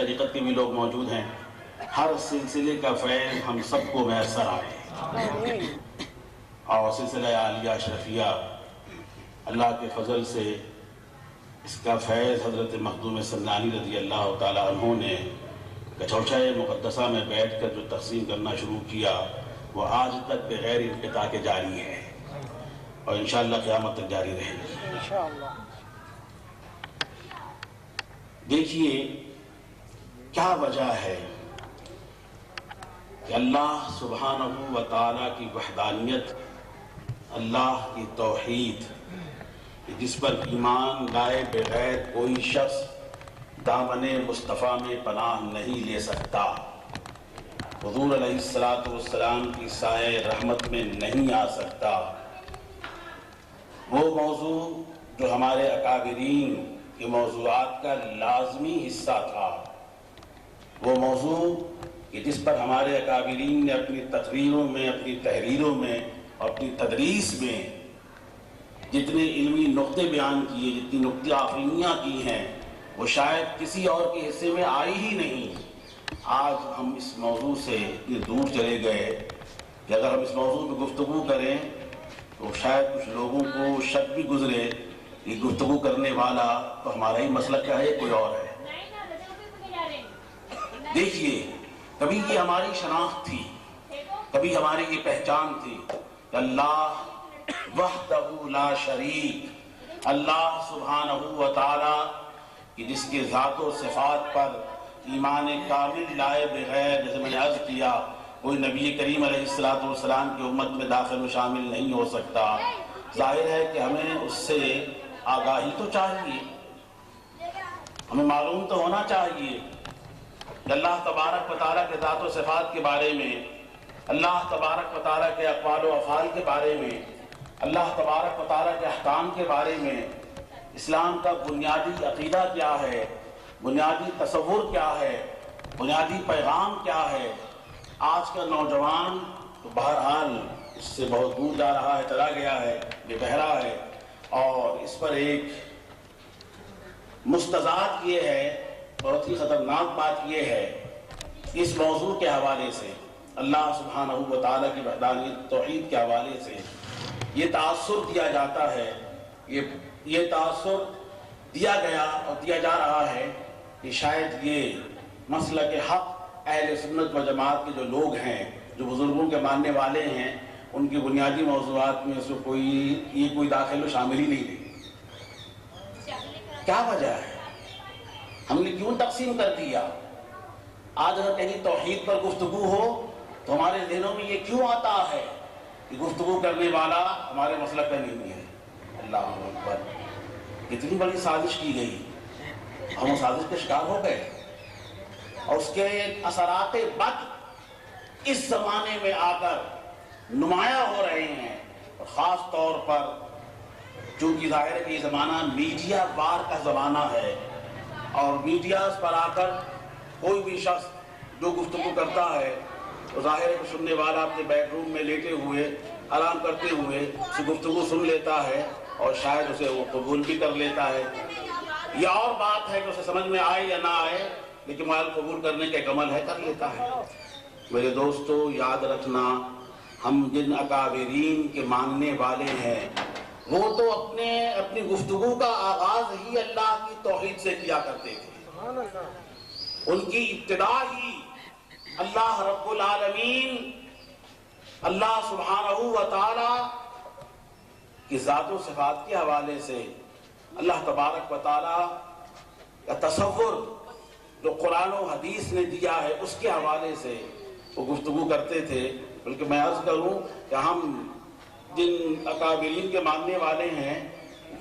طریقت کے بھی لوگ موجود ہیں، ہر سلسلے کا فیض ہم سب کو میسر آئے، اور سلسلہ عالیہ اشرفیہ اللہ کے فضل سے اس کا فیض حضرت مخدوم سمنانی رضی اللہ تعالیٰ عنہ نے کچوچہ مقدسہ میں بیٹھ کر جو تقسیم کرنا شروع کیا وہ آج تک بغیر انقطاع کے جاری ہے، اور انشاءاللہ قیامت تک جاری رہے گی۔ دیکھیے کیا وجہ ہے کہ اللہ سبحانہ و تعالیٰ کی وحدانیت، اللہ کی توحید، جس پر ایمان لائے بغیر کوئی شخص دامن مصطفیٰ میں پناہ نہیں لے سکتا، حضور علیہ السلام کی سایہ رحمت میں نہیں آ سکتا۔ وہ موضوع جو ہمارے اکابرین کے موضوعات کا لازمی حصہ تھا، وہ موضوع کہ جس پر ہمارے اکابرین نے اپنی تقریروں میں، اپنی تحریروں میں، اپنی تدریس میں جتنے علمی نقطے بیان کیے، جتنی نقطہ آفرینیاں کی ہیں، وہ شاید کسی اور کے حصے میں آئی ہی نہیں۔ آج ہم اس موضوع سے اتنے دور چلے گئے کہ اگر ہم اس موضوع پہ گفتگو کریں تو شاید کچھ لوگوں کو شک بھی گزرے کہ گفتگو کرنے والا تو ہمارا ہی مسلک کا ہے، کوئی اور ہے۔ دیکھیے، کبھی یہ ہماری شناخت تھی، کبھی ہماری یہ پہچان تھی کہ اللہ وحدہ لا شریک، اللہ سبحانہ و تعالی کہ جس کے ذات و صفات پر ایمان کامل لائے بغیر، جیسے میں نے عرض کیا، کوئی نبی کریم علیہ السلام کی امت میں داخل و شامل نہیں ہو سکتا۔ ظاہر ہے کہ ہمیں اس سے آگاہی تو چاہیے، ہمیں معلوم تو ہونا چاہیے کہ اللہ تبارک و تعالیٰ کے ذات و صفات کے بارے میں، اللہ تبارک و تعالیٰ کے اقوال و افعال کے بارے میں، اللہ تبارک و تعالیٰ کے احکام کے بارے میں اسلام کا بنیادی عقیدہ کیا ہے، بنیادی تصور کیا ہے، بنیادی پیغام کیا ہے۔ آج کا نوجوان تو بہرحال اس سے بہت دور جا رہا ہے، چلا گیا ہے، بے بہرا ہے، اور اس پر ایک مستضاد یہ ہے، بہت ہی خطرناک بات یہ ہے کہ اس موضوع کے حوالے سے، اللہ سبحانہ و تعالیٰ کی وحدانیت توحید کے حوالے سے یہ تاثر دیا جاتا ہے، یہ تاثر دیا گیا اور دیا جا رہا ہے کہ شاید یہ مسلک حق اہل سنت و جماعت کے جو لوگ ہیں، جو بزرگوں کے ماننے والے ہیں، ان کی بنیادی موضوعات میں سے کوئی داخل و شامل ہی نہیں ہے۔ کیا وجہ ہے؟ ہم نے کیوں تقسیم کر دیا؟ آج اگر کہیں توحید پر گفتگو ہو تو ہمارے ذہنوں میں یہ کیوں آتا ہے کہ گفتگو کرنے والا ہمارے مسلک کا نہیں ہے؟ اللہ اکبر، اتنی بڑی سازش کی گئی، ہم اس سازش کے شکار ہو گئے، اور اس کے اثرات بد اس زمانے میں آ کر نمایاں ہو رہے ہیں، اور خاص طور پر چونکہ ظاہر ہے کہ یہ زمانہ میڈیا وار کا زمانہ ہے، اور میڈیاز پر آ کر کوئی بھی شخص جو گفتگو کرتا ہے تو ظاہر ہے کہ سننے والا اپنے بیڈ روم میں لیٹے ہوئے، آرام کرتے ہوئے اس گفتگو سن لیتا ہے، اور شاید اسے وہ قبول بھی کر لیتا ہے۔ یہ اور بات ہے کہ اسے سمجھ میں آئے یا نہ آئے، لیکن مال قبول کرنے کے عمل ہے، کر لیتا ہے۔ میرے دوستو، یاد رکھنا، ہم جن اکابرین کے ماننے والے ہیں وہ تو اپنی گفتگو کا آغاز ہی اللہ کی توحید سے کیا کرتے تھے، ان کی ابتدا ہی اللہ رب العالمین، اللہ سبحانہ و تعالی کی ذات و صفات کے حوالے سے، اللہ تبارک و تعالی کا تصور جو قرآن و حدیث نے دیا ہے اس کے حوالے سے وہ گفتگو کرتے تھے۔ بلکہ میں عرض کروں کہ ہم جن اکابرین کے ماننے والے ہیں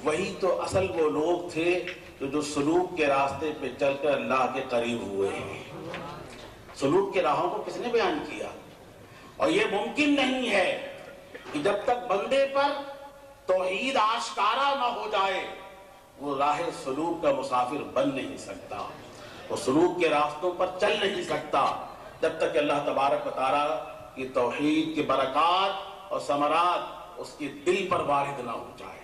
وہی تو اصل وہ لوگ تھے جو سلوک کے راستے پہ چل کر اللہ کے قریب ہوئے ہیں۔ سلوک کے راہوں کو کس نے بیان کیا؟ اور یہ ممکن نہیں ہے کہ جب تک بندے پر توحید آشکارا نہ ہو جائے وہ راہ سلوک کا مسافر بن نہیں سکتا، وہ سلوک کے راستوں پر چل نہیں سکتا جب تک کہ اللہ تبارک و تعالیٰ کی توحید کی برکات اور ثمرات اس کے دل پر وارد نہ ہو جائے۔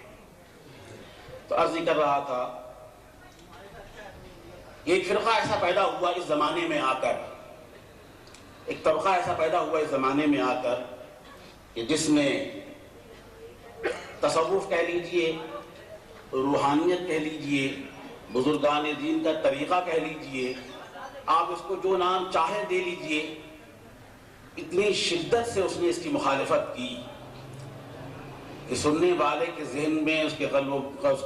تو عرض کر رہا تھا ایک فرقہ ایسا پیدا ہوا اس زمانے میں آ کر، ایک طبقہ ایسا پیدا ہوا اس زمانے میں آ کر کہ جس نے تصوف کہہ لیجئے، روحانیت کہہ لیجئے، بزرگان دین کا طریقہ کہہ لیجئے، آپ اس کو جو نام چاہے دے لیجئے، اتنی شدت سے اس نے اس کی مخالفت کی کہ سننے والے کے ذہن میں، اس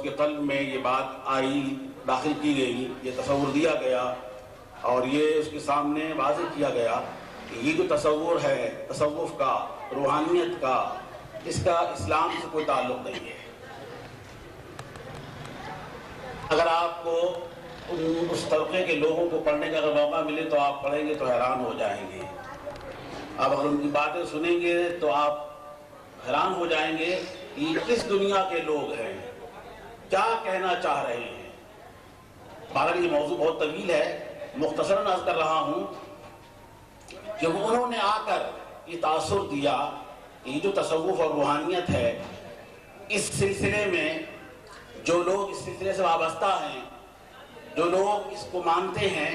کے قلب میں یہ بات آئی، داخل کی گئی، یہ تصور دیا گیا اور یہ اس کے سامنے واضح کیا گیا کہ یہ جو تصور ہے تصوف کا، روحانیت کا، اس کا اسلام سے کوئی تعلق نہیں ہے۔ اگر آپ کو اس طبقے کے لوگوں کو پڑھنے کا اگر موقع ملے تو آپ پڑھیں گے تو حیران ہو جائیں گے۔ آپ اگر ان کی باتیں سنیں گے تو آپ حیران ہو جائیں گے کہ یہ کس دنیا کے لوگ ہیں، کیا کہنا چاہ رہے ہیں۔ بہرحال یہ موضوع بہت طویل ہے، مختصراً عرض کر رہا ہوں کہ انہوں نے آ کر یہ تاثر دیا کہ یہ جو تصوف اور روحانیت ہے، اس سلسلے میں جو لوگ اس سلسلے سے وابستہ ہیں، جو لوگ اس کو مانتے ہیں،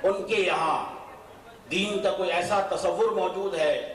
ان کے یہاں دین کا کوئی ایسا تصور موجود ہے